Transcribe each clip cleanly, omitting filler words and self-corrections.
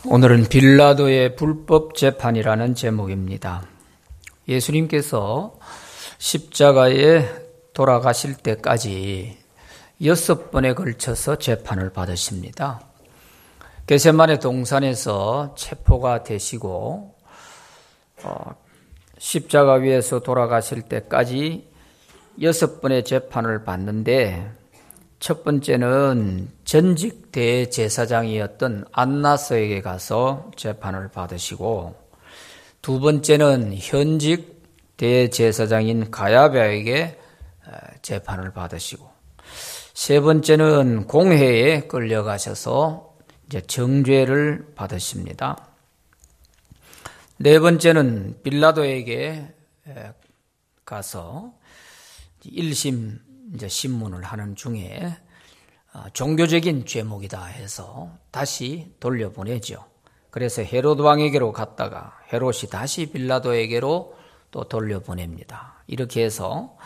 오늘은 빌라도의 불법 재판이라는 제목입니다. 예수님께서 십자가에 돌아가실 때까지 6번에 걸쳐서 재판을 받으십니다. 겟세마네 동산에서 체포가 되시고 십자가 위에서 돌아가실 때까지 6번의 재판을 받는데, 첫 번째는 전직 대제사장이었던 안나스에게 가서 재판을 받으시고, 두 번째는 현직 대제사장인 가야바에게 재판을 받으시고, 세 번째는 공회에 끌려가셔서 이제 정죄를 받으십니다. 네 번째는 빌라도에게 가서 1심 이제 신문을 하는 중에 종교적인 죄목이다 해서 다시 돌려보내죠. 그래서 헤로드 왕에게로 갔다가 헤롯이 다시 빌라도에게로 또 돌려보냅니다. 이렇게 해서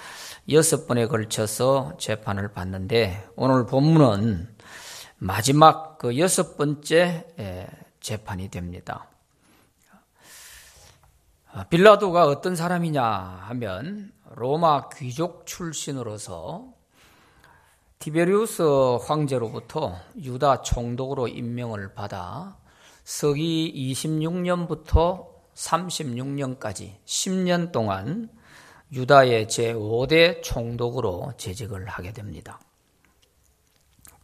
6번에 걸쳐서 재판을 받는데, 오늘 본문은 마지막 그 6번째 재판이 됩니다. 빌라도가 어떤 사람이냐 하면 로마 귀족 출신으로서 티베리우스 황제로부터 유다 총독으로 임명을 받아 서기 26년부터 36년까지 10년 동안 유다의 제5대 총독으로 재직을 하게 됩니다.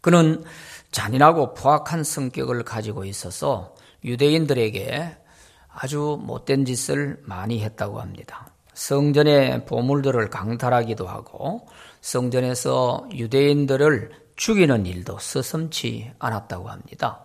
그는 잔인하고 포악한 성격을 가지고 있어서 유대인들에게 아주 못된 짓을 많이 했다고 합니다. 성전의 보물들을 강탈하기도 하고 성전에서 유대인들을 죽이는 일도 서슴지 않았다고 합니다.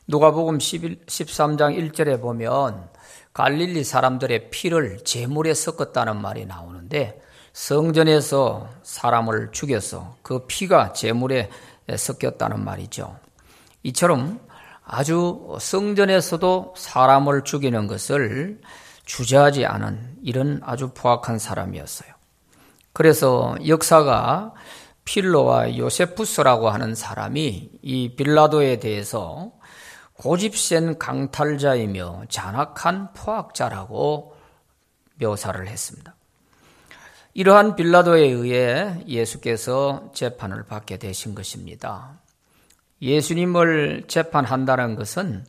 누가복음 13장 1절에 보면 갈릴리 사람들의 피를 제물에 섞었다는 말이 나오는데, 성전에서 사람을 죽여서 그 피가 제물에 섞였다는 말이죠. 이처럼 아주 성전에서도 사람을 죽이는 것을 주저하지 않은 이런 아주 포악한 사람이었어요. 그래서 역사가 필로와 요세푸스라고 하는 사람이 이 빌라도에 대해서 고집센 강탈자이며 잔악한 포악자라고 묘사를 했습니다. 이러한 빌라도에 의해 예수께서 재판을 받게 되신 것입니다. 예수님을 재판한다는 것은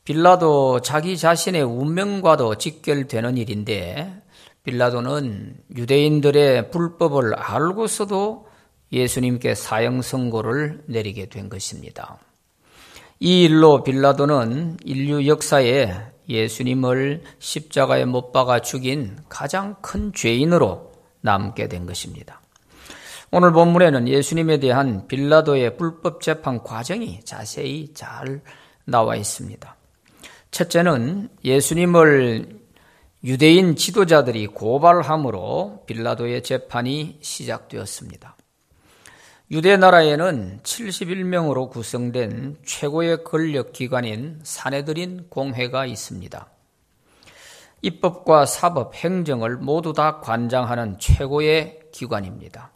빌라도 자기 자신의 운명과도 직결되는 일인데, 빌라도는 유대인들의 불법을 알고서도 예수님께 사형 선고를 내리게 된 것입니다. 이 일로 빌라도는 인류 역사에 예수님을 십자가에 못 박아 죽인 가장 큰 죄인으로 남게 된 것입니다. 오늘 본문에는 예수님에 대한 빌라도의 불법 재판 과정이 자세히 잘 나와 있습니다. 첫째는 예수님을 유대인 지도자들이 고발함으로 빌라도의 재판이 시작되었습니다. 유대 나라에는 71명으로 구성된 최고의 권력기관인 사내들인 공회가 있습니다. 입법과 사법, 행정을 모두 다 관장하는 최고의 기관입니다.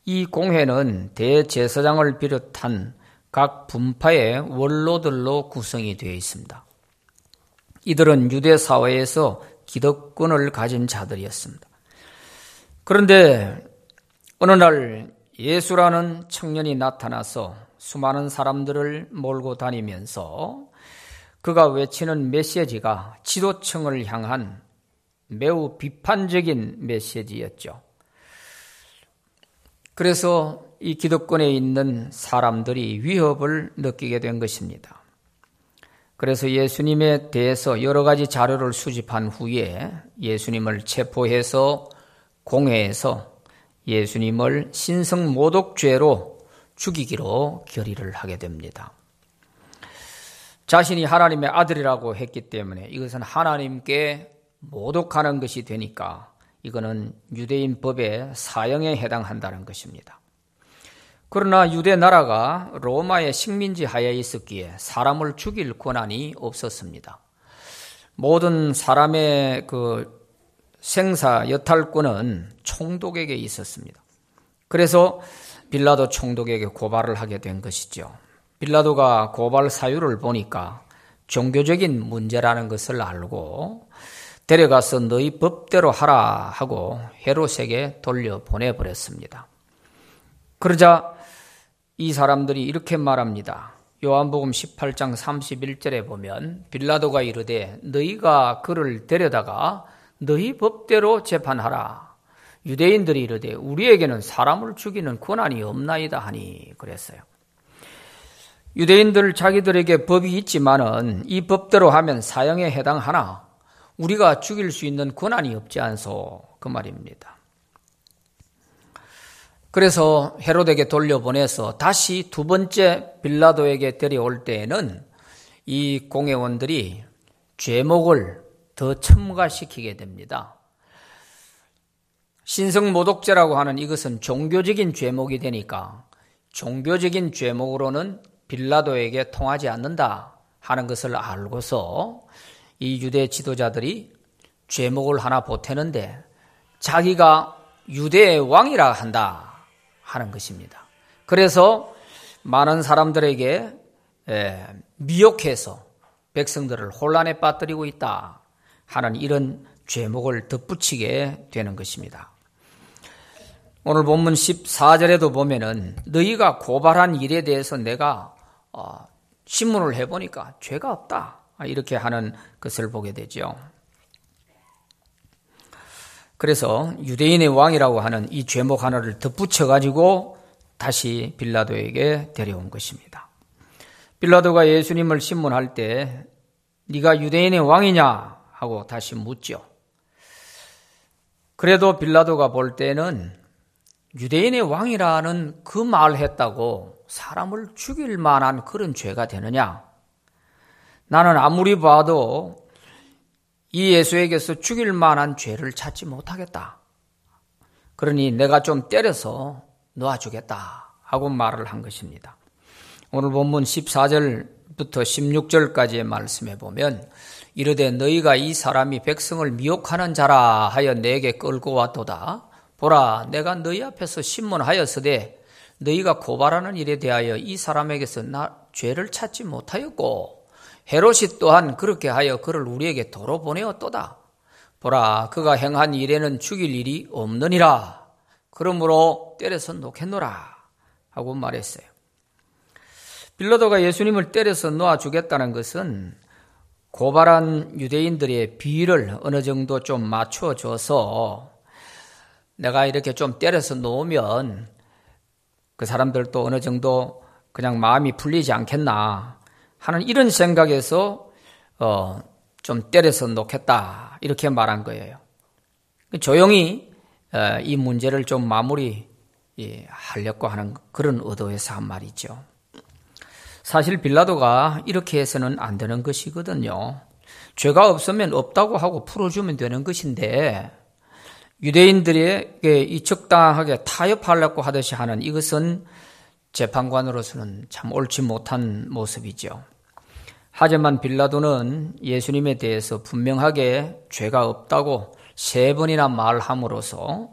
이 공회는 대제사장을 비롯한 각 분파의 원로들로 구성이 되어 있습니다. 이들은 유대 사회에서 기득권을 가진 자들이었습니다. 그런데 어느 날 예수라는 청년이 나타나서 수많은 사람들을 몰고 다니면서 그가 외치는 메시지가 지도층을 향한 매우 비판적인 메시지였죠. 그래서 이 기득권에 있는 사람들이 위협을 느끼게 된 것입니다. 그래서 예수님에 대해서 여러 가지 자료를 수집한 후에 예수님을 체포해서 공회에서 예수님을 신성모독죄로 죽이기로 결의를 하게 됩니다. 자신이 하나님의 아들이라고 했기 때문에 이것은 하나님께 모독하는 것이 되니까 이거는 유대인 법의 사형에 해당한다는 것입니다. 그러나 유대 나라가 로마의 식민지 하에 있었기에 사람을 죽일 권한이 없었습니다. 모든 사람의 그 생사 여탈권은 총독에게 있었습니다. 그래서 빌라도 총독에게 고발을 하게 된 것이죠. 빌라도가 고발 사유를 보니까 종교적인 문제라는 것을 알고 데려가서 너희 법대로 하라 하고 헤롯에게 돌려보내버렸습니다. 그러자 이 사람들이 이렇게 말합니다. 요한복음 18장 31절에 보면 빌라도가 이르되 너희가 그를 데려다가 너희 법대로 재판하라. 유대인들이 이르되 우리에게는 사람을 죽이는 권한이 없나이다 하니 그랬어요. 유대인들 자기들에게 법이 있지만은 이 법대로 하면 사형에 해당하나 우리가 죽일 수 있는 권한이 없지 않소 그 말입니다. 그래서 헤롯에게 돌려보내서 다시 두 번째 빌라도에게 데려올 때에는 이 공회원들이 죄목을 더 첨가시키게 됩니다. 신성모독죄라고 하는 이것은 종교적인 죄목이 되니까 종교적인 죄목으로는 빌라도에게 통하지 않는다 하는 것을 알고서 이 유대 지도자들이 죄목을 하나 보태는데 자기가 유대의 왕이라 한다 하는 것입니다. 그래서 많은 사람들에게 미혹해서 백성들을 혼란에 빠뜨리고 있다 하는 이런 죄목을 덧붙이게 되는 것입니다. 오늘 본문 14절에도 보면은 너희가 고발한 일에 대해서 내가 신문을 해보니까 죄가 없다 이렇게 하는 것을 보게 되죠. 그래서 유대인의 왕이라고 하는 이 죄목 하나를 덧붙여가지고 다시 빌라도에게 데려온 것입니다. 빌라도가 예수님을 신문할 때 네가 유대인의 왕이냐 하고 다시 묻죠. 그래도 빌라도가 볼 때는 유대인의 왕이라는 그 말을 했다고 사람을 죽일 만한 그런 죄가 되느냐? 나는 아무리 봐도 이 예수에게서 죽일 만한 죄를 찾지 못하겠다. 그러니 내가 좀 때려서 놓아주겠다 하고 말을 한 것입니다. 오늘 본문 14절부터 16절까지의 말씀에 보면 이르되 너희가 이 사람이 백성을 미혹하는 자라 하여 내게 끌고 왔도다. 보라 내가 너희 앞에서 신문하였으되 너희가 고발하는 일에 대하여 이 사람에게서 나 죄를 찾지 못하였고 헤롯이 또한 그렇게 하여 그를 우리에게 도로 보내었도다. 보라 그가 행한 일에는 죽일 일이 없느니라. 그러므로 때려서 놓겠노라 하고 말했어요. 빌라도가 예수님을 때려서 놓아주겠다는 것은 고발한 유대인들의 비위를 어느 정도 좀 맞춰줘서 내가 이렇게 좀 때려서 놓으면 그 사람들도 어느 정도 그냥 마음이 풀리지 않겠나 하는 이런 생각에서 좀 때려서 놓겠다 이렇게 말한 거예요. 조용히 이 문제를 좀 마무리 하려고 하는 그런 의도에서 한 말이죠. 사실 빌라도가 이렇게 해서는 안 되는 것이거든요. 죄가 없으면 없다고 하고 풀어주면 되는 것인데 유대인들에게 이 적당하게 타협하려고 하듯이 하는 이것은 재판관으로서는 참 옳지 못한 모습이죠. 하지만 빌라도는 예수님에 대해서 분명하게 죄가 없다고 3번이나 말함으로써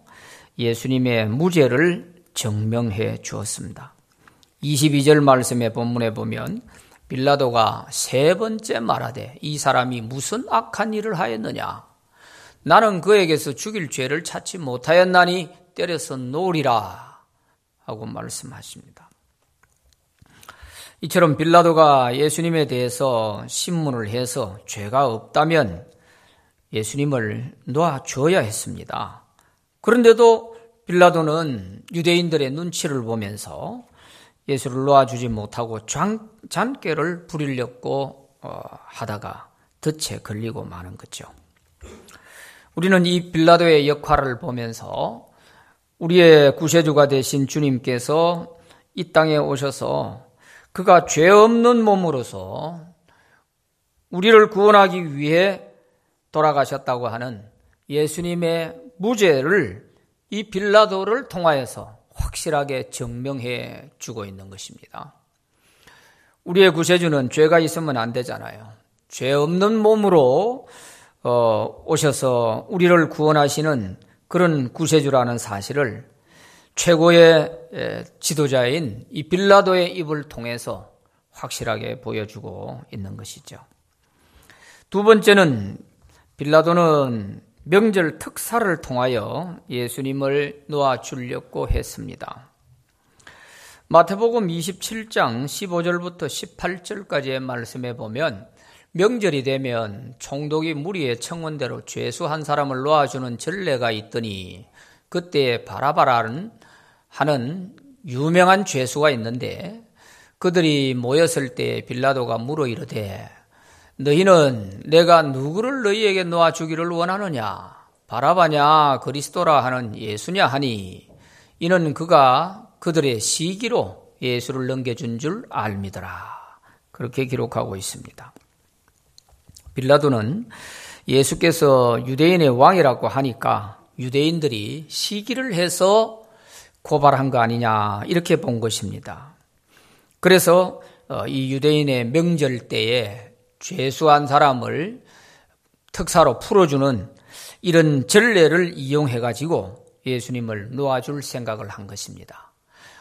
예수님의 무죄를 증명해 주었습니다. 22절 말씀의 본문에 보면 빌라도가 3번째 말하되 이 사람이 무슨 악한 일을 하였느냐? 나는 그에게서 죽일 죄를 찾지 못하였나니 때려서 놓으리라 하고 말씀하십니다. 이처럼 빌라도가 예수님에 대해서 신문을 해서 죄가 없다면 예수님을 놓아줘야 했습니다. 그런데도 빌라도는 유대인들의 눈치를 보면서 예수를 놓아주지 못하고 잔꾀를 부리려고 하다가 덫에 걸리고 마는 거죠. 우리는 이 빌라도의 역할을 보면서 우리의 구세주가 되신 주님께서 이 땅에 오셔서 그가 죄 없는 몸으로서 우리를 구원하기 위해 돌아가셨다고 하는 예수님의 무죄를 이 빌라도를 통하여서 확실하게 증명해 주고 있는 것입니다. 우리의 구세주는 죄가 있으면 안 되잖아요. 죄 없는 몸으로 오셔서 우리를 구원하시는 그런 구세주라는 사실을 최고의 지도자인 이 빌라도의 입을 통해서 확실하게 보여주고 있는 것이죠. 두 번째는 빌라도는 명절 특사를 통하여 예수님을 놓아주려고 했습니다. 마태복음 27장 15절부터 18절까지의 말씀에 보면 명절이 되면 총독이 무리의 청원대로 죄수한 사람을 놓아주는 전례가 있더니 그때 바라바라는 하는 유명한 죄수가 있는데 그들이 모였을 때 빌라도가 물어 이르되 너희는 내가 누구를 너희에게 놓아주기를 원하느냐? 바라바냐 그리스도라 하는 예수냐 하니 이는 그가 그들의 시기로 예수를 넘겨준 줄 알미더라. 그렇게 기록하고 있습니다. 빌라도는 예수께서 유대인의 왕이라고 하니까 유대인들이 시기를 해서 고발한 거 아니냐 이렇게 본 것입니다. 그래서 이 유대인의 명절 때에 죄수한 사람을 특사로 풀어주는 이런 전례를 이용해가지고 예수님을 놓아줄 생각을 한 것입니다.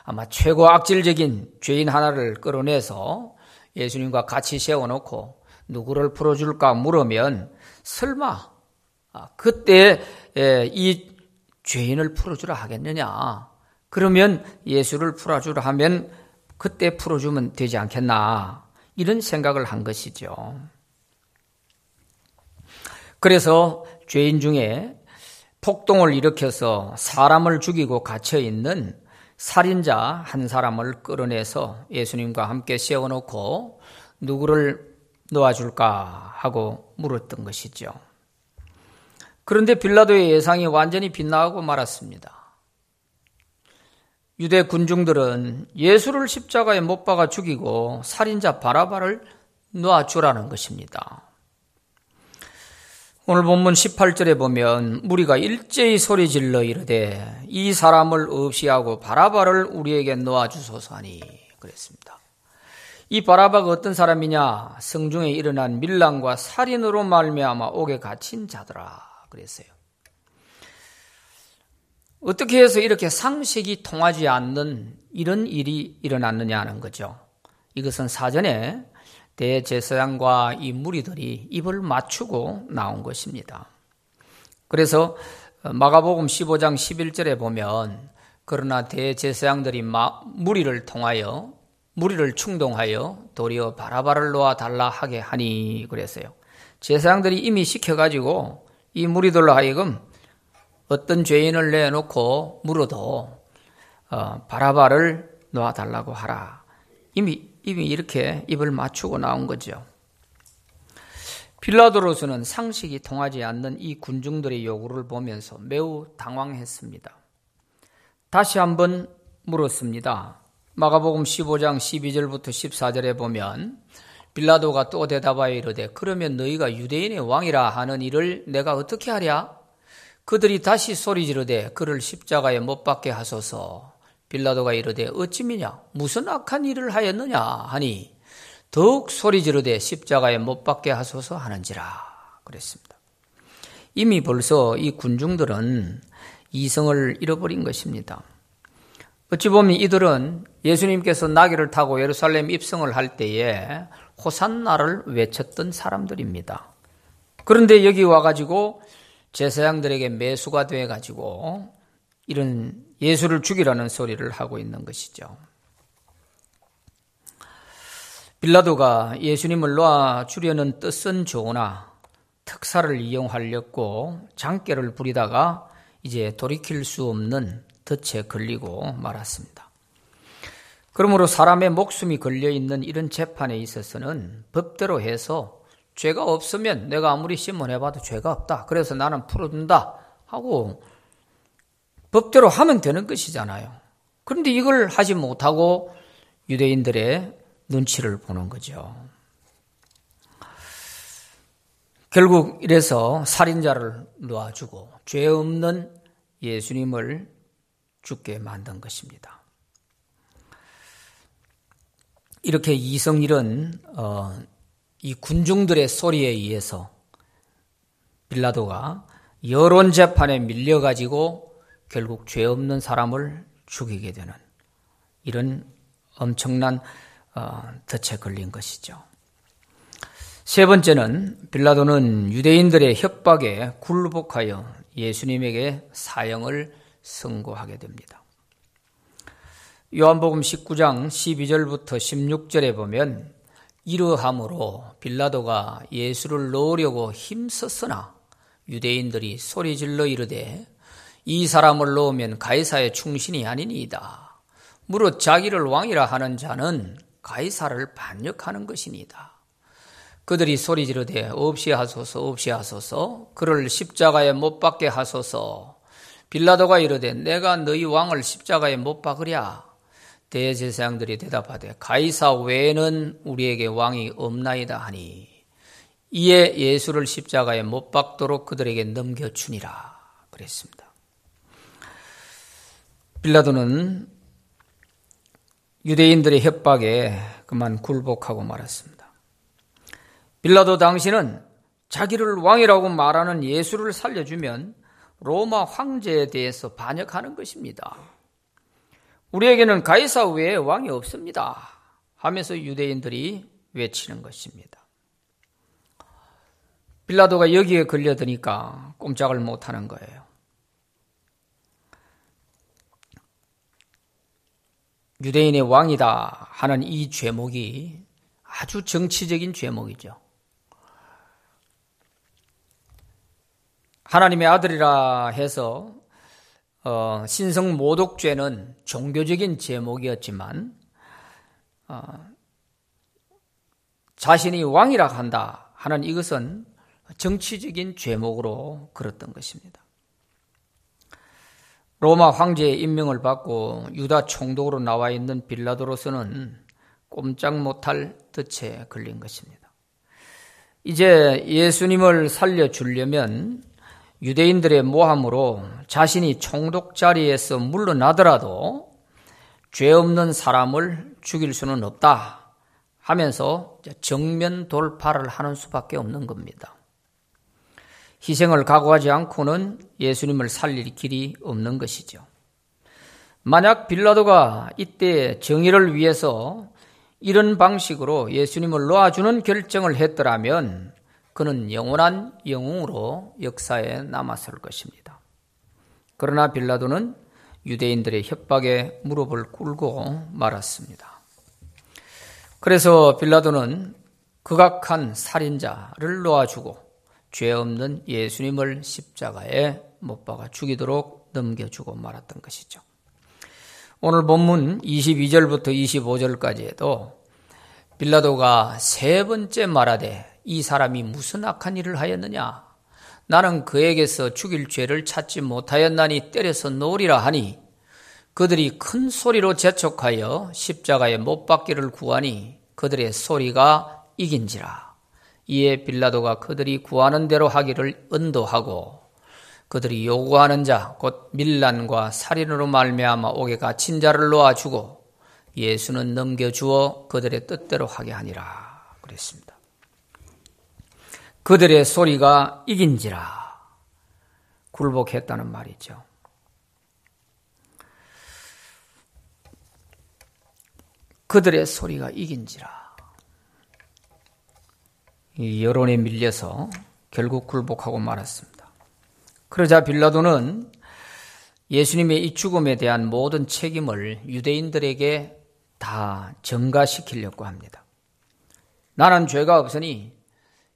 아마 최고 악질적인 죄인 하나를 끌어내서 예수님과 같이 세워놓고 누구를 풀어줄까 물으면 설마 그때 이 죄인을 풀어주라 하겠느냐? 그러면 예수를 풀어주라 하면 그때 풀어주면 되지 않겠나? 이런 생각을 한 것이죠. 그래서 죄인 중에 폭동을 일으켜서 사람을 죽이고 갇혀있는 살인자 한 사람을 끌어내서 예수님과 함께 세워놓고 누구를 놓아줄까 하고 물었던 것이죠. 그런데 빌라도의 예상이 완전히 빗나가고 말았습니다. 유대 군중들은 예수를 십자가에 못 박아 죽이고 살인자 바라바를 놓아주라는 것입니다. 오늘 본문 18절에 보면 무리가 일제히 소리질러 이르되 이 사람을 없이 하고 바라바를 우리에게 놓아주소서 하니 그랬습니다. 이 바라바가 어떤 사람이냐? 성중에 일어난 밀랑과 살인으로 말미암아 옥에 갇힌 자더라 그랬어요. 어떻게 해서 이렇게 상식이 통하지 않는 이런 일이 일어났느냐 하는 거죠. 이것은 사전에 대제사장과 이 무리들이 입을 맞추고 나온 것입니다. 그래서 마가복음 15장 11절에 보면 그러나 대제사장들이 무리를 충동하여 도리어 바라바를 놓아달라 하게 하니 그랬어요. 제사장들이 이미 시켜가지고 이 무리들로 하여금 어떤 죄인을 내놓고 물어도 바라바를 놓아달라고 하라. 이미 이렇게 입을 맞추고 나온 거죠. 빌라도로서는 상식이 통하지 않는 이 군중들의 요구를 보면서 매우 당황했습니다. 다시 한번 물었습니다. 마가복음 15장 12절부터 14절에 보면 빌라도가 또 대답하여 이르되 그러면 너희가 유대인의 왕이라 하는 일을 내가 어떻게 하랴? 그들이 다시 소리 지르되 그를 십자가에 못 박게 하소서. 빌라도가 이르되 어찌미냐 무슨 악한 일을 하였느냐 하니 더욱 소리 지르되 십자가에 못 박게 하소서 하는지라 그랬습니다. 이미 벌써 이 군중들은 이성을 잃어버린 것입니다. 어찌 보면 이들은 예수님께서 나귀를 타고 예루살렘 입성을 할 때에 호산나를 외쳤던 사람들입니다. 그런데 여기 와가지고 제사장들에게 매수가 돼가지고 이런 예수를 죽이라는 소리를 하고 있는 것이죠. 빌라도가 예수님을 놓아주려는 뜻은 좋으나 특사를 이용하려고 장깨를 부리다가 이제 돌이킬 수 없는 덫에 걸리고 말았습니다. 그러므로 사람의 목숨이 걸려있는 이런 재판에 있어서는 법대로 해서 죄가 없으면 내가 아무리 신문해봐도 죄가 없다. 그래서 나는 풀어준다 하고 법대로 하면 되는 것이잖아요. 그런데 이걸 하지 못하고 유대인들의 눈치를 보는 거죠. 결국 이래서 살인자를 놓아주고 죄 없는 예수님을 죽게 만든 것입니다. 이렇게 이성 잃은 이 군중들의 소리에 의해서 빌라도가 여론 재판에 밀려가지고 결국 죄 없는 사람을 죽이게 되는 이런 엄청난 덫에 걸린 것이죠. 세 번째는 빌라도는 유대인들의 협박에 굴복하여 예수님에게 사형을 선고하게 됩니다. 요한복음 19장 12절부터 16절에 보면 이러함으로 빌라도가 예수를 넣으려고 힘썼으나 유대인들이 소리질러 이르되 이 사람을 넣으면 가이사의 충신이 아니니이다. 무릇 자기를 왕이라 하는 자는 가이사를 반역하는 것이니이다. 그들이 소리 지르되 없이 하소서 없이 하소서 그를 십자가에 못 박게 하소서. 빌라도가 이르되 내가 너희 왕을 십자가에 못 박으랴. 대제사장들이 대답하되 가이사 외에는 우리에게 왕이 없나이다 하니 이에 예수를 십자가에 못 박도록 그들에게 넘겨주니라 그랬습니다. 빌라도는 유대인들의 협박에 그만 굴복하고 말았습니다. 빌라도 당시는 자기를 왕이라고 말하는 예수를 살려주면 로마 황제에 대해서 반역하는 것입니다. 우리에게는 가이사 외에 왕이 없습니다 하면서 유대인들이 외치는 것입니다. 빌라도가 여기에 걸려드니까 꼼짝을 못하는 거예요. 유대인의 왕이다 하는 이 죄목이 아주 정치적인 죄목이죠. 하나님의 아들이라 해서 신성 모독죄는 종교적인 제목이었지만 자신이 왕이라 한다 하는 이것은 정치적인 죄목으로 걸었던 것입니다. 로마 황제의 임명을 받고 유다 총독으로 나와 있는 빌라도로서는 꼼짝 못할 덫에 걸린 것입니다. 이제 예수님을 살려주려면 유대인들의 모함으로 자신이 총독 자리에서 물러나더라도 죄 없는 사람을 죽일 수는 없다 하면서 정면 돌파를 하는 수밖에 없는 겁니다. 희생을 각오하지 않고는 예수님을 살릴 길이 없는 것이죠. 만약 빌라도가 이때 정의를 위해서 이런 방식으로 예수님을 놓아주는 결정을 했더라면 그는 영원한 영웅으로 역사에 남았을 것입니다. 그러나 빌라도는 유대인들의 협박에 무릎을 꿇고 말았습니다. 그래서 빌라도는 극악한 살인자를 놓아주고 죄 없는 예수님을 십자가에 못 박아 죽이도록 넘겨주고 말았던 것이죠. 오늘 본문 22절부터 25절까지에도 빌라도가 세 번째 말하되 이 사람이 무슨 악한 일을 하였느냐? 나는 그에게서 죽일 죄를 찾지 못하였나니 때려서 놓으리라 하니 그들이 큰 소리로 재촉하여 십자가에 못 박기를 구하니 그들의 소리가 이긴지라. 이에 빌라도가 그들이 구하는 대로 하기를 언도하고 그들이 요구하는 자 곧 밀란과 살인으로 말미암아 옥에 갇힌 자를 놓아주고 예수는 넘겨주어 그들의 뜻대로 하게 하니라 그랬습니다. 그들의 소리가 이긴지라 굴복했다는 말이죠. 그들의 소리가 이긴지라. 이 여론에 밀려서 결국 굴복하고 말았습니다. 그러자 빌라도는 예수님의 이 죽음에 대한 모든 책임을 유대인들에게 다 전가시키려고 합니다. 나는 죄가 없으니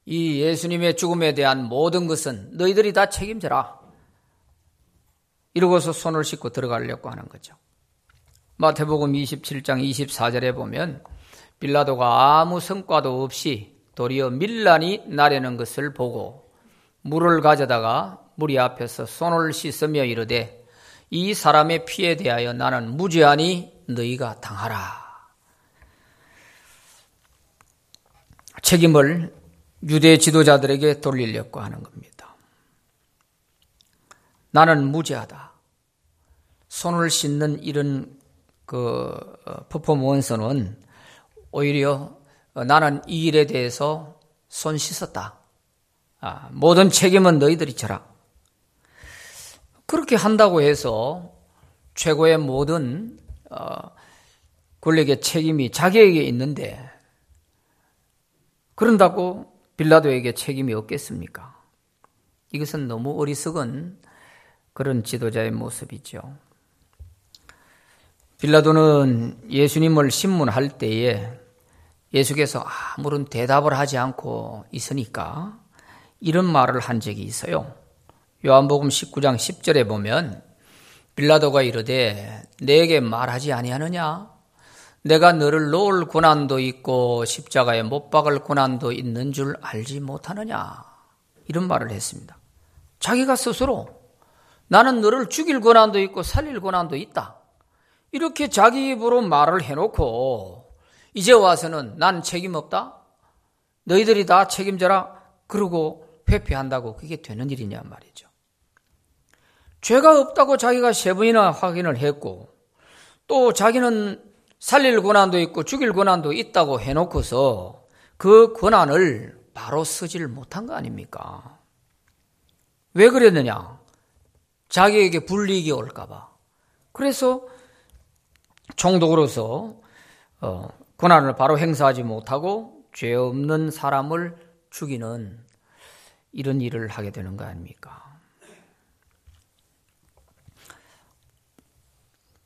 이 예수님의 죽음에 대한 모든 것은 너희들이 다 책임져라. 이러고서 손을 씻고 들어가려고 하는 거죠. 마태복음 27장 24절에 보면 빌라도가 아무 성과도 없이 도리어 밀란이 나려는 것을 보고 물을 가져다가 무리 앞에서 손을 씻으며 이르되 이 사람의 피에 대하여 나는 무죄하니 너희가 당하라. 책임을 유대 지도자들에게 돌리려고 하는 겁니다. 나는 무죄하다. 손을 씻는 이런 퍼포먼스는 오히려 나는 이 일에 대해서 손 씻었다. 모든 책임은 너희들이 져라. 그렇게 한다고 해서 최고의 모든 권력의 책임이 자기에게 있는데 그런다고 빌라도에게 책임이 없겠습니까? 이것은 너무 어리석은 그런 지도자의 모습이죠. 빌라도는 예수님을 신문할 때에 예수께서 아무런 대답을 하지 않고 있으니까 이런 말을 한 적이 있어요. 요한복음 19장 10절에 보면 빌라도가 이르되 내게 말하지 아니하느냐? 내가 너를 놓을 고난도 있고 십자가에 못 박을 고난도 있는 줄 알지 못하느냐? 이런 말을 했습니다. 자기가 스스로 나는 너를 죽일 고난도 있고 살릴 고난도 있다. 이렇게 자기 입으로 말을 해놓고 이제 와서는 난 책임 없다? 너희들이 다 책임져라? 그러고 회피한다고 그게 되는 일이냐 말이죠. 죄가 없다고 자기가 3번이나 확인을 했고 또 자기는 살릴 고난도 있고 죽일 고난도 있다고 해놓고서 그 고난을 바로 쓰질 못한 거 아닙니까? 왜 그랬느냐? 자기에게 불이익이 올까 봐. 그래서 총독으로서 고난을 바로 행사하지 못하고 죄 없는 사람을 죽이는 이런 일을 하게 되는 거 아닙니까?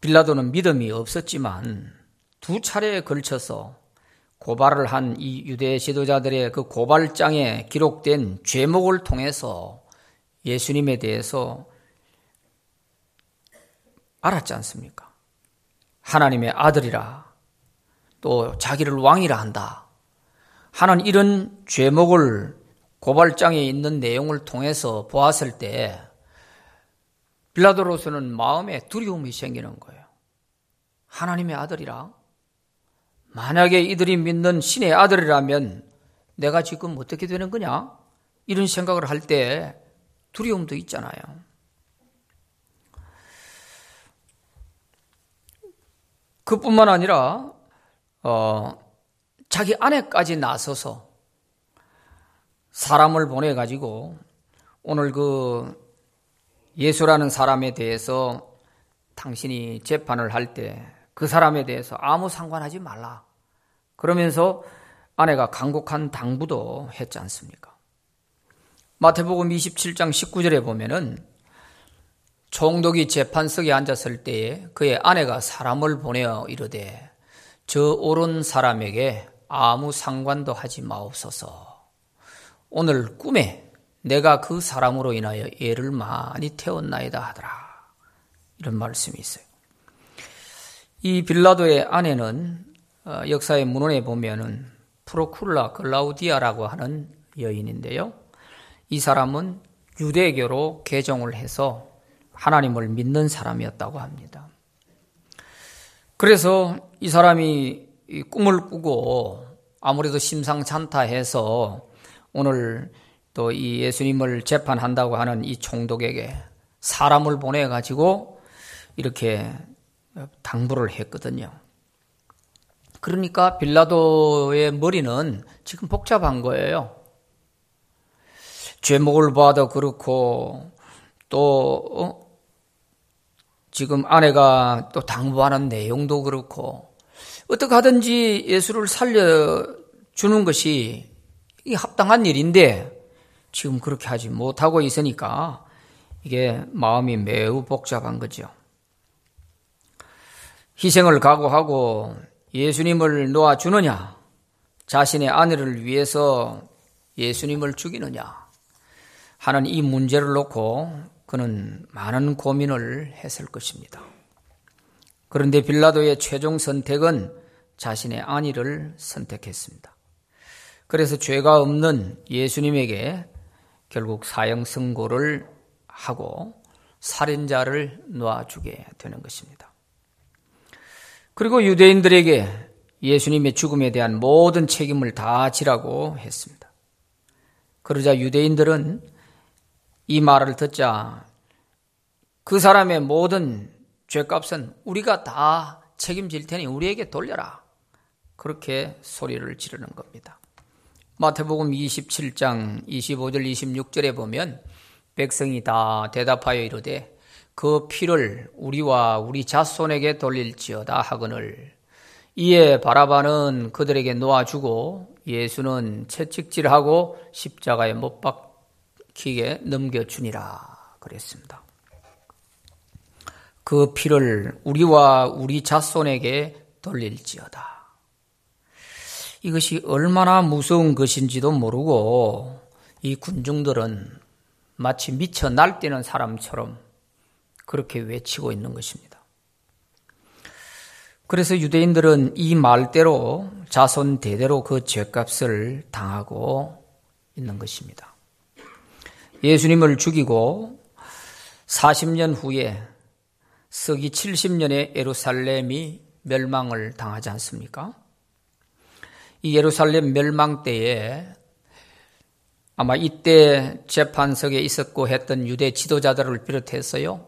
빌라도는 믿음이 없었지만 2차례에 걸쳐서 고발을 한 이 유대 지도자들의 그 고발장에 기록된 죄목을 통해서 예수님에 대해서 알았지 않습니까? 하나님의 아들이라 또 자기를 왕이라 한다 하는 이런 죄목을 고발장에 있는 내용을 통해서 보았을 때 빌라도로서는 마음에 두려움이 생기는 거예요. 하나님의 아들이라? 만약에 이들이 믿는 신의 아들이라면 내가 지금 어떻게 되는 거냐? 이런 생각을 할 때 두려움도 있잖아요. 그뿐만 아니라 자기 아내까지 나서서 사람을 보내가지고 오늘 그 예수라는 사람에 대해서 당신이 재판을 할 때 그 사람에 대해서 아무 상관하지 말라. 그러면서 아내가 간곡한 당부도 했지 않습니까? 마태복음 27장 19절에 보면은 총독이 재판석에 앉았을 때에 그의 아내가 사람을 보내어 이르되 저 옳은 사람에게 아무 상관도 하지 마옵소서. 오늘 꿈에 내가 그 사람으로 인하여 애를 많이 태웠나이다 하더라. 이런 말씀이 있어요. 이 빌라도의 아내는 역사의 문헌에 보면은 프로쿨라 글라우디아라고 하는 여인인데요. 이 사람은 유대교로 개종을 해서 하나님을 믿는 사람이었다고 합니다. 그래서 이 사람이 꿈을 꾸고 아무래도 심상찮다 해서 오늘 또 이 예수님을 재판한다고 하는 이 총독에게 사람을 보내가지고 이렇게 당부를 했거든요. 그러니까 빌라도의 머리는 지금 복잡한 거예요. 죄목을 봐도 그렇고 또 지금 아내가 또 당부하는 내용도 그렇고 어떻게 하든지 예수를 살려주는 것이 합당한 일인데 지금 그렇게 하지 못하고 있으니까 이게 마음이 매우 복잡한 거죠. 희생을 각오하고 예수님을 놓아주느냐, 자신의 아내를 위해서 예수님을 죽이느냐 하는 이 문제를 놓고 그는 많은 고민을 했을 것입니다. 그런데 빌라도의 최종 선택은 자신의 아내를 선택했습니다. 그래서 죄가 없는 예수님에게 결국 사형 선고를 하고 살인자를 놓아주게 되는 것입니다. 그리고 유대인들에게 예수님의 죽음에 대한 모든 책임을 다 지라고 했습니다. 그러자 유대인들은 이 말을 듣자 그 사람의 모든 죄값은 우리가 다 책임질 테니 우리에게 돌려라. 그렇게 소리를 지르는 겁니다. 마태복음 27장 25절 26절에 보면 백성이 다 대답하여 이르되 그 피를 우리와 우리 자손에게 돌릴지어다 하거늘 이에 바라바는 그들에게 놓아주고 예수는 채찍질하고 십자가에 못 박히게 넘겨주니라 그랬습니다. 그 피를 우리와 우리 자손에게 돌릴지어다. 이것이 얼마나 무서운 것인지도 모르고 이 군중들은 마치 미쳐 날뛰는 사람처럼 그렇게 외치고 있는 것입니다. 그래서 유대인들은 이 말대로 자손 대대로 그 죄값을 당하고 있는 것입니다. 예수님을 죽이고 40년 후에 서기 70년에 예루살렘이 멸망을 당하지 않습니까? 이 예루살렘 멸망 때에 아마 이때 재판석에 있었고 했던 유대 지도자들을 비롯해서요,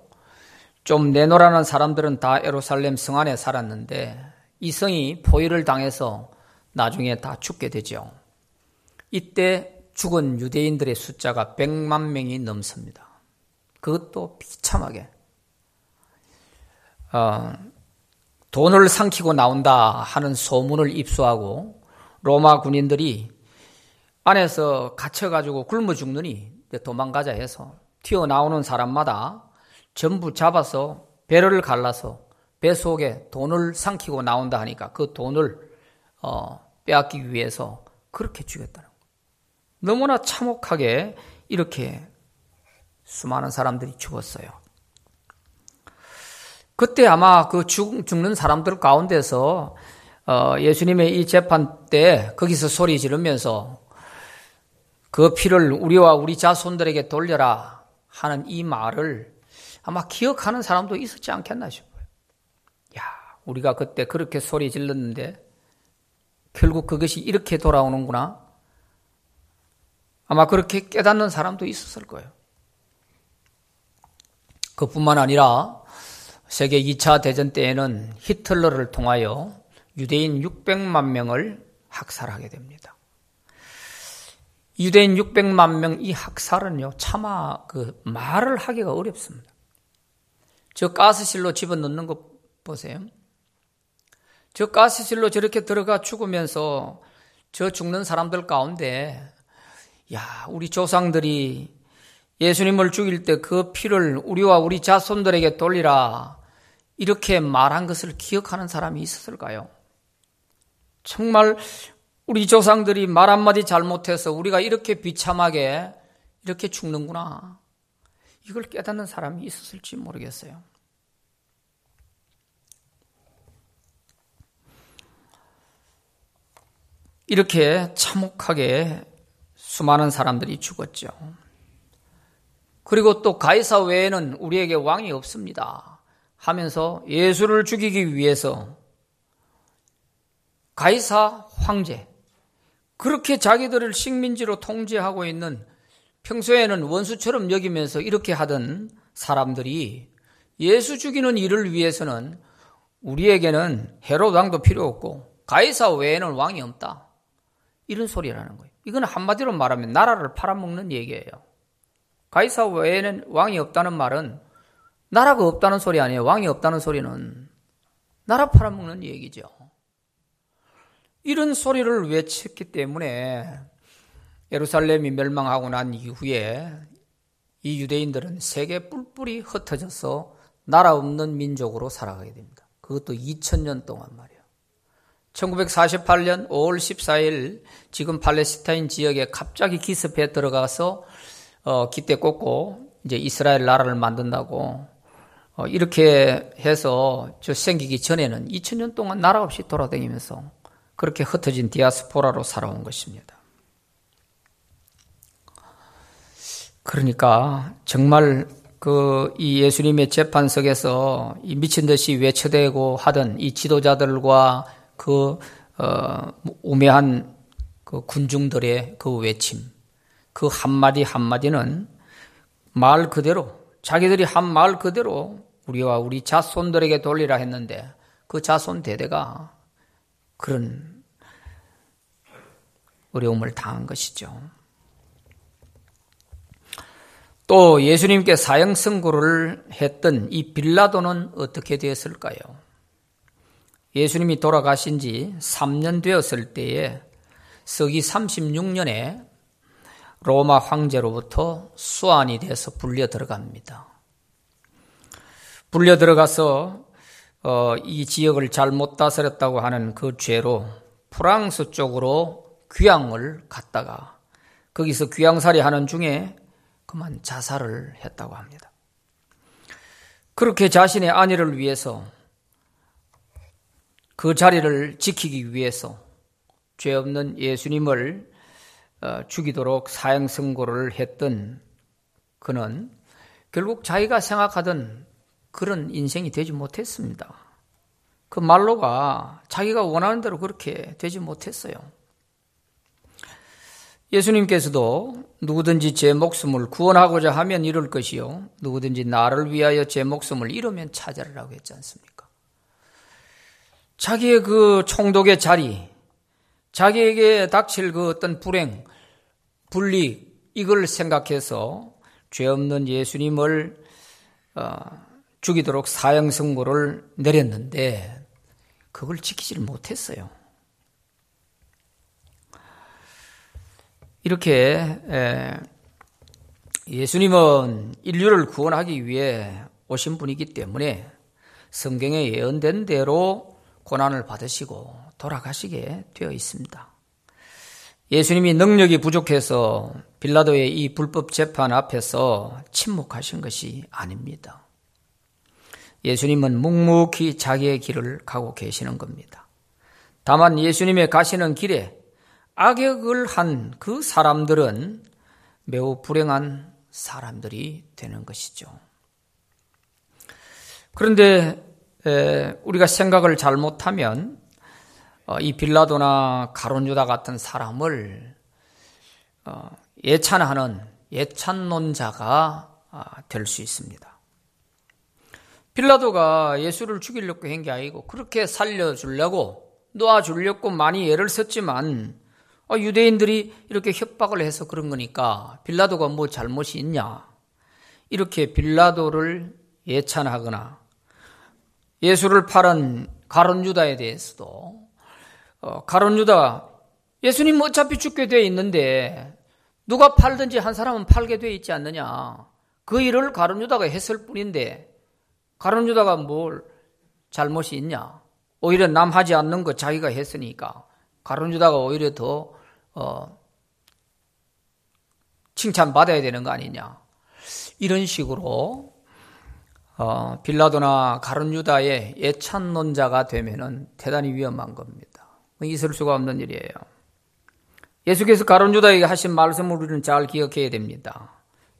좀 내노라는 사람들은 다 예루살렘 성 안에 살았는데 이 성이 포위를 당해서 나중에 다 죽게 되죠. 이때 죽은 유대인들의 숫자가 100만 명이 넘습니다. 그것도 비참하게 돈을 삼키고 나온다 하는 소문을 입수하고 로마 군인들이 안에서 갇혀가지고 굶어 죽느니 도망가자 해서 튀어나오는 사람마다 전부 잡아서 배를 갈라서 배 속에 돈을 삼키고 나온다 하니까 그 돈을 빼앗기 위해서 그렇게 죽였다는 거예요. 너무나 참혹하게 이렇게 수많은 사람들이 죽었어요. 그때 아마 그 죽는 사람들 가운데서 예수님의 이 재판 때 거기서 소리 지르면서 그 피를 우리와 우리 자손들에게 돌려라 하는 이 말을 아마 기억하는 사람도 있었지 않겠나 싶어요. 야, 우리가 그때 그렇게 소리 질렀는데 결국 그것이 이렇게 돌아오는구나. 아마 그렇게 깨닫는 사람도 있었을 거예요. 그뿐만 아니라 세계 2차 대전 때에는 히틀러를 통하여 유대인 600만 명을 학살하게 됩니다. 유대인 600만 명 이 학살은요, 차마 그 말을 하기가 어렵습니다. 저 가스실로 집어넣는 거 보세요. 저 가스실로 저렇게 들어가 죽으면서 저 죽는 사람들 가운데, 야, 우리 조상들이 예수님을 죽일 때 그 피를 우리와 우리 자손들에게 돌리라 이렇게 말한 것을 기억하는 사람이 있었을까요? 정말 우리 조상들이 말 한마디 잘못해서 우리가 이렇게 비참하게 이렇게 죽는구나. 이걸 깨닫는 사람이 있었을지 모르겠어요. 이렇게 참혹하게 수많은 사람들이 죽었죠. 그리고 또 가이사 외에는 우리에게 왕이 없습니다 하면서 예수를 죽이기 위해서 가이사 황제, 그렇게 자기들을 식민지로 통제하고 있는, 평소에는 원수처럼 여기면서 이렇게 하던 사람들이 예수 죽이는 일을 위해서는 우리에게는 헤롯 왕도 필요 없고 가이사 외에는 왕이 없다, 이런 소리라는 거예요. 이건 한마디로 말하면 나라를 팔아먹는 얘기예요. 가이사 외에는 왕이 없다는 말은 나라가 없다는 소리 아니에요. 왕이 없다는 소리는 나라 팔아먹는 얘기죠. 이런 소리를 외쳤기 때문에 예루살렘이 멸망하고 난 이후에 이 유대인들은 세계 뿔뿔이 흩어져서 나라 없는 민족으로 살아가게 됩니다. 그것도 2000년 동안 말이에요. 1948년 5월 14일 지금 팔레스타인 지역에 갑자기 기습해 들어가서 기대 꽂고 이제 이스라엘 나라를 만든다고 이렇게 해서 저 생기기 전에는 2000년 동안 나라 없이 돌아다니면서 그렇게 흩어진 디아스포라로 살아온 것입니다. 그러니까 정말 이 예수님의 재판석에서 이 미친 듯이 외쳐대고 하던 이 지도자들과 우매한 그 군중들의 그 외침, 그 한마디 한마디는 말 그대로, 자기들이 한 말 그대로 우리와 우리 자손들에게 돌리라 했는데 그 자손 대대가 그런 어려움을 당한 것이죠. 또 예수님께 사형 선고를 했던 이 빌라도는 어떻게 되었을까요? 예수님이 돌아가신 지 3년 되었을 때에 서기 36년에 로마 황제로부터 수환이 돼서 불려 들어갑니다. 불려 들어가서 이 지역을 잘못 다스렸다고 하는 그 죄로 프랑스 쪽으로 귀향을 갔다가 거기서 귀향살이 하는 중에 그만 자살을 했다고 합니다. 그렇게 자신의 아내를 위해서 그 자리를 지키기 위해서 죄 없는 예수님을 죽이도록 사형 선고를 했던 그는 결국 자기가 생각하던 그런 인생이 되지 못했습니다. 그 말로가 자기가 원하는 대로 그렇게 되지 못했어요. 예수님께서도 누구든지 제 목숨을 구원하고자 하면 잃을 것이요 누구든지 나를 위하여 제 목숨을 잃으면 찾으리라고 했지 않습니까? 자기의 그 총독의 자리, 자기에게 닥칠 그 어떤 불행, 불이익, 이걸 생각해서 죄 없는 예수님을 죽이도록 사형 선고를 내렸는데 그걸 지키지를 못했어요. 이렇게 예수님은 인류를 구원하기 위해 오신 분이기 때문에 성경에 예언된 대로 고난을 받으시고 돌아가시게 되어 있습니다. 예수님이 능력이 부족해서 빌라도의 이 불법 재판 앞에서 침묵하신 것이 아닙니다. 예수님은 묵묵히 자기의 길을 가고 계시는 겁니다. 다만 예수님의 가시는 길에 악역을 한 그 사람들은 매우 불행한 사람들이 되는 것이죠. 그런데 우리가 생각을 잘못하면 이 빌라도나 가룟유다 같은 사람을 예찬하는 예찬론자가 될 수 있습니다. 빌라도가 예수를 죽이려고 한 게 아니고 그렇게 살려주려고 놓아주려고 많이 애를 썼지만 유대인들이 이렇게 협박을 해서 그런 거니까 빌라도가 뭐 잘못이 있냐, 이렇게 빌라도를 예찬하거나 예수를 팔은 가룟유다에 대해서도 가룟유다 예수님 어차피 죽게 돼 있는데 누가 팔든지 한 사람은 팔게 돼 있지 않느냐, 그 일을 가룟유다가 했을 뿐인데 가룟유다가 뭘 잘못이 있냐, 오히려 남 하지 않는 거 자기가 했으니까 가룟유다가 오히려 더 칭찬받아야 되는 거 아니냐, 이런 식으로 빌라도나 가룟유다의 예찬론자가 되면은 대단히 위험한 겁니다. 있을 수가 없는 일이에요. 예수께서 가룟유다에게 하신 말씀을 우리는 잘 기억해야 됩니다.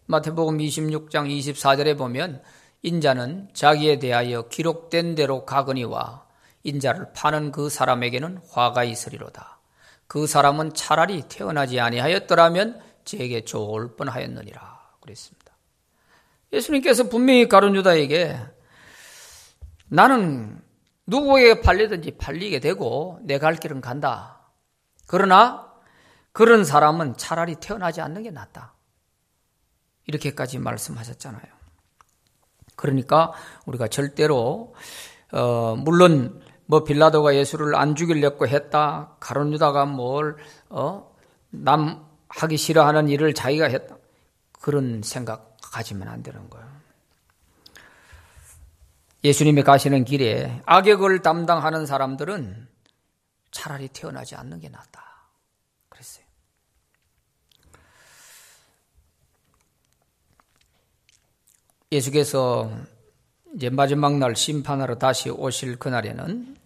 마태복음 26장 24절에 보면 인자는 자기에 대하여 기록된 대로 가거니와 인자를 파는 그 사람에게는 화가 있으리로다. 그 사람은 차라리 태어나지 아니하였더라면 제게 좋을 뻔하였느니라 그랬습니다. 예수님께서 분명히 가룟유다에게 나는 누구에게 팔리든지 팔리게 되고 내 갈 길은 간다. 그러나 그런 사람은 차라리 태어나지 않는 게 낫다. 이렇게까지 말씀하셨잖아요. 그러니까 우리가 절대로 물론 빌라도가 예수를 안 죽이려고 했다, 가룟유다가 남 하기 싫어하는 일을 자기가 했다, 그런 생각 가지면 안 되는 거예요. 예수님이 가시는 길에 악역을 담당하는 사람들은 차라리 태어나지 않는 게 낫다 그랬어요. 예수께서 이제 마지막 날 심판하러 다시 오실 그날에는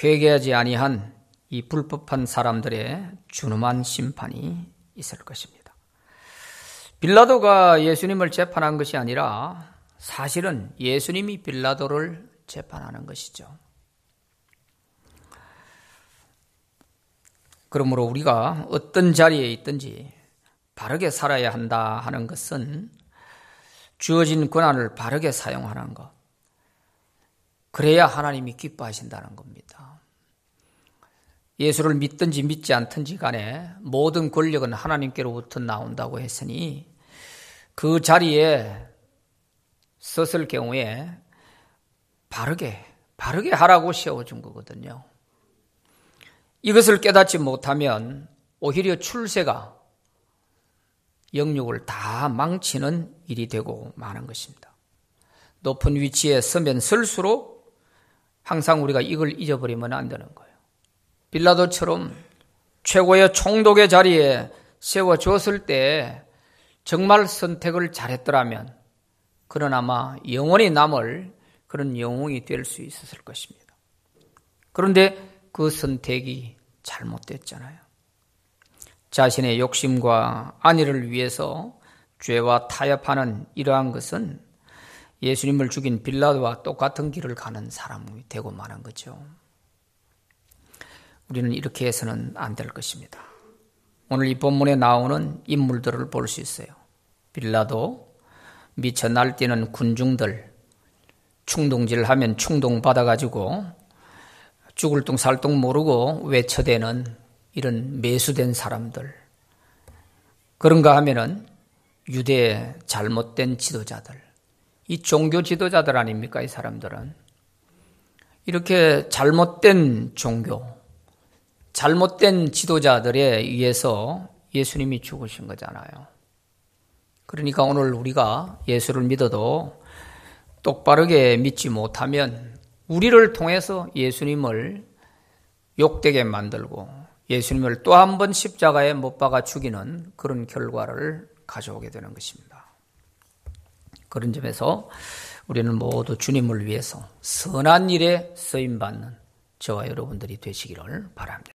회개하지 아니한 이 불법한 사람들의 준엄한 심판이 있을 것입니다. 빌라도가 예수님을 재판한 것이 아니라 사실은 예수님이 빌라도를 재판하는 것이죠. 그러므로 우리가 어떤 자리에 있든지 바르게 살아야 한다 하는 것은 주어진 권한을 바르게 사용하는 것, 그래야 하나님이 기뻐하신다는 겁니다. 예수를 믿든지 믿지 않든지 간에 모든 권력은 하나님께로부터 나온다고 했으니 그 자리에 섰을 경우에 바르게 바르게 하라고 세워준 거거든요. 이것을 깨닫지 못하면 오히려 출세가 영육을 다 망치는 일이 되고 마는 것입니다. 높은 위치에 서면 설수록 항상 우리가 이걸 잊어버리면 안 되는 거예요. 빌라도처럼 최고의 총독의 자리에 세워줬을 때 정말 선택을 잘했더라면 그는 아마 영원히 남을 그런 영웅이 될 수 있었을 것입니다. 그런데 그 선택이 잘못됐잖아요. 자신의 욕심과 안위를 위해서 죄와 타협하는 이러한 것은 예수님을 죽인 빌라도와 똑같은 길을 가는 사람이 되고 마는 거죠. 우리는 이렇게 해서는 안 될 것입니다. 오늘 이 본문에 나오는 인물들을 볼 수 있어요. 빌라도, 미쳐 날뛰는 군중들, 충동질하면 충동받아가지고 죽을 둥 살 둥 모르고 외쳐대는 이런 매수된 사람들. 그런가 하면은 유대의 잘못된 지도자들. 이 종교 지도자들 아닙니까? 이 사람들은. 이렇게 잘못된 종교, 잘못된 지도자들에 의해서 예수님이 죽으신 거잖아요. 그러니까 오늘 우리가 예수를 믿어도 똑바르게 믿지 못하면 우리를 통해서 예수님을 욕되게 만들고 예수님을 또 한 번 십자가에 못 박아 죽이는 그런 결과를 가져오게 되는 것입니다. 그런 점에서 우리는 모두 주님을 위해서 선한 일에 쓰임받는 저와 여러분들이 되시기를 바랍니다.